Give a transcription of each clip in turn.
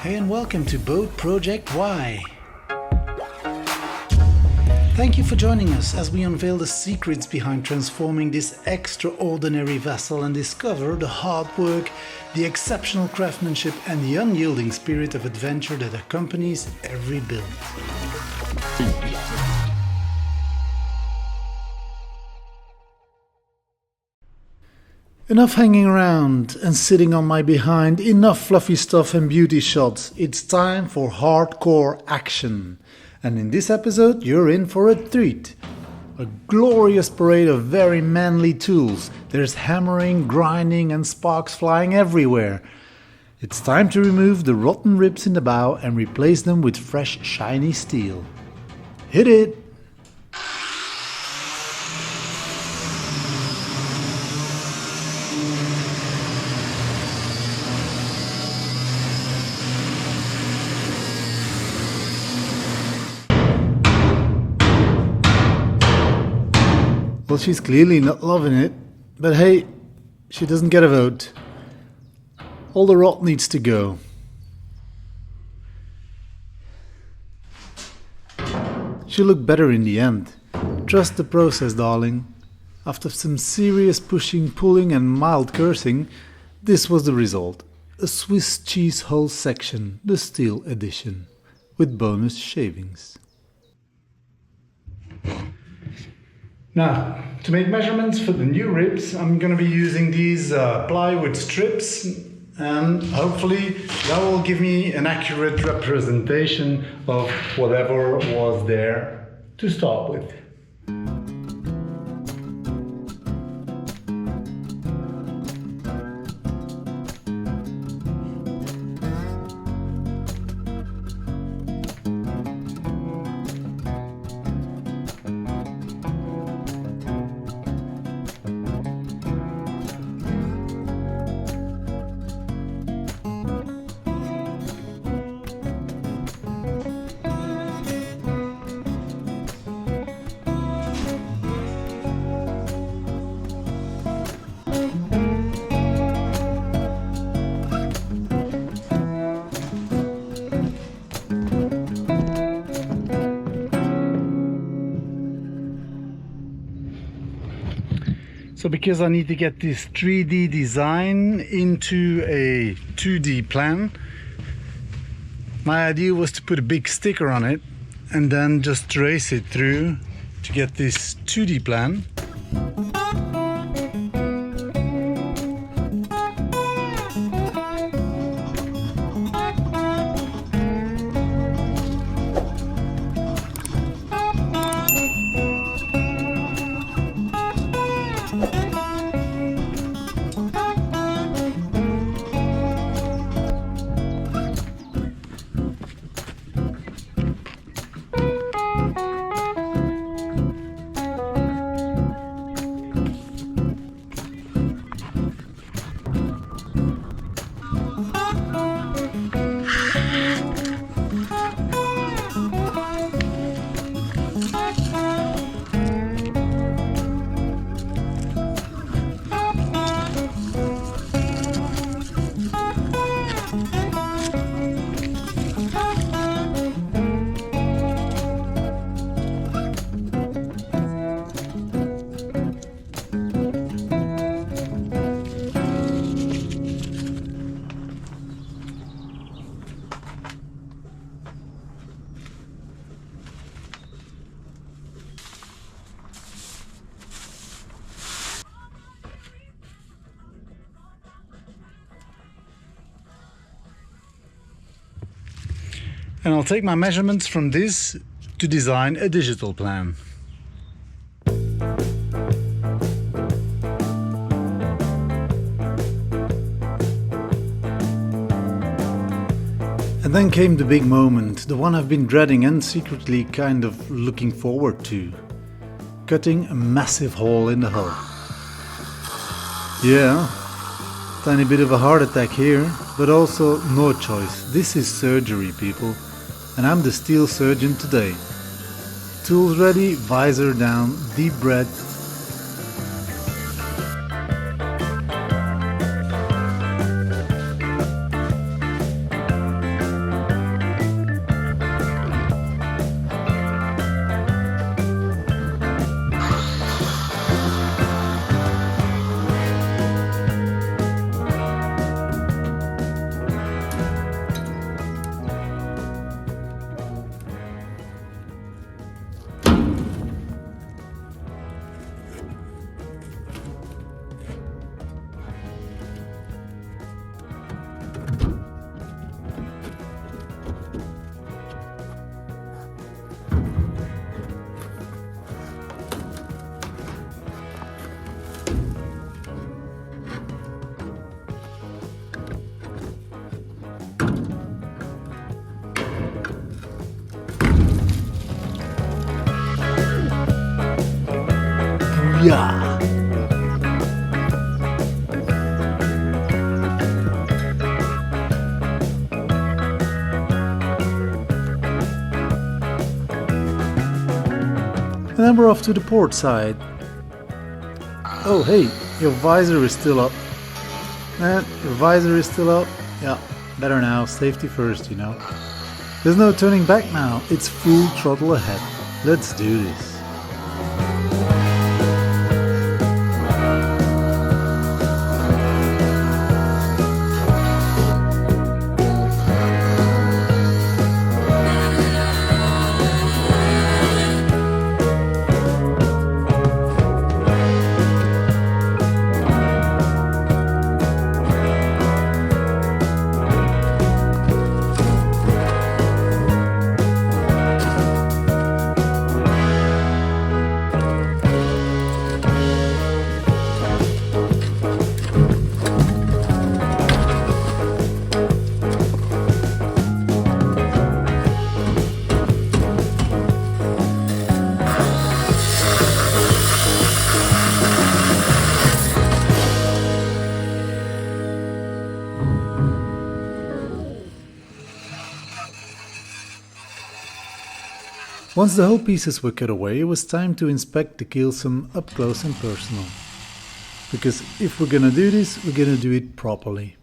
Hey and welcome to BoatProjectY. Thank you for joining us as we unveil the secrets behind transforming this extraordinary vessel and discover the hard work, the exceptional craftsmanship and the unyielding spirit of adventure that accompanies every build. Enough hanging around and sitting on my behind, enough fluffy stuff and beauty shots. It's time for hardcore action. And in this episode, you're in for a treat. A glorious parade of very manly tools. There's hammering, grinding and sparks flying everywhere. It's time to remove the rotten ribs in the bow and replace them with fresh, shiny steel. Hit it! Well, she's clearly not loving it, but hey, she doesn't get a vote. All the rot needs to go. She'll look better in the end. Trust the process, darling. After some serious pushing, pulling and mild cursing, this was the result. A Swiss cheese hull section, the steel edition, with bonus shavings. Now, to make measurements for the new ribs, I'm going to be using these plywood strips, and hopefully that will give me an accurate representation of whatever was there to start with. So because I need to get this 3D design into a 2D plan, my idea was to put a big sticker on it and then just trace it through to get this 2D plan. And I'll take my measurements from this to design a digital plan. And then came the big moment, the one I've been dreading and secretly kind of looking forward to. Cutting a massive hole in the hull. Yeah, tiny bit of a heart attack here, but also no choice. This is surgery, people. And I'm the steel surgeon today. Tools ready, visor down, deep breath. Yeah. And then we're off to the port side. Oh hey, your visor is still up. And your visor is still up. Yeah, better now, safety first, you know. There's no turning back now, it's full throttle ahead. Let's do this. Once the whole pieces were cut away, it was time to inspect the keelson up close and personal. Because if we're gonna do this, we're gonna do it properly.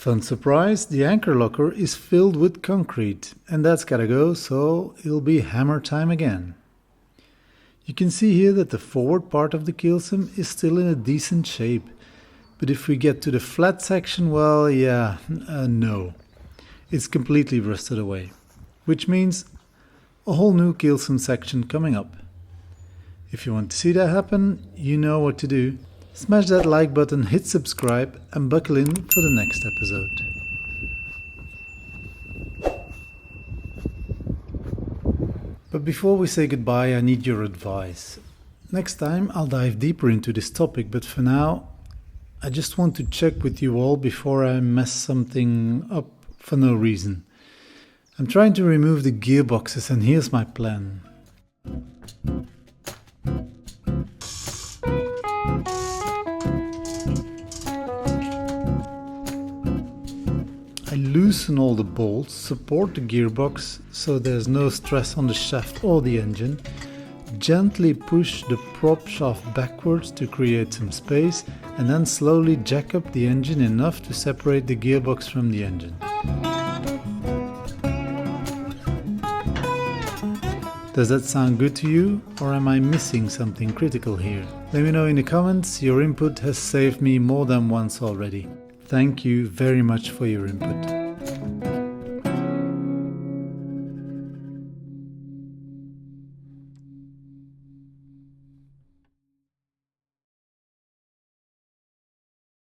Fun surprise, the anchor locker is filled with concrete, and that's gotta go, so it'll be hammer time again. You can see here that the forward part of the keelson is still in a decent shape, but if we get to the flat section, well, yeah, no. It's completely rusted away, which means a whole new keelson section coming up. If you want to see that happen, you know what to do. Smash that like button, hit subscribe, and buckle in for the next episode. But before we say goodbye, I need your advice. Next time I'll dive deeper into this topic, but for now, I just want to check with you all before I mess something up for no reason. I'm trying to remove the gearboxes, and here's my plan. I loosen all the bolts, support the gearbox so there's no stress on the shaft or the engine, gently push the prop shaft backwards to create some space, and then slowly jack up the engine enough to separate the gearbox from the engine. Does that sound good to you, or am I missing something critical here? Let me know in the comments, your input has saved me more than once already. Thank you very much for your input.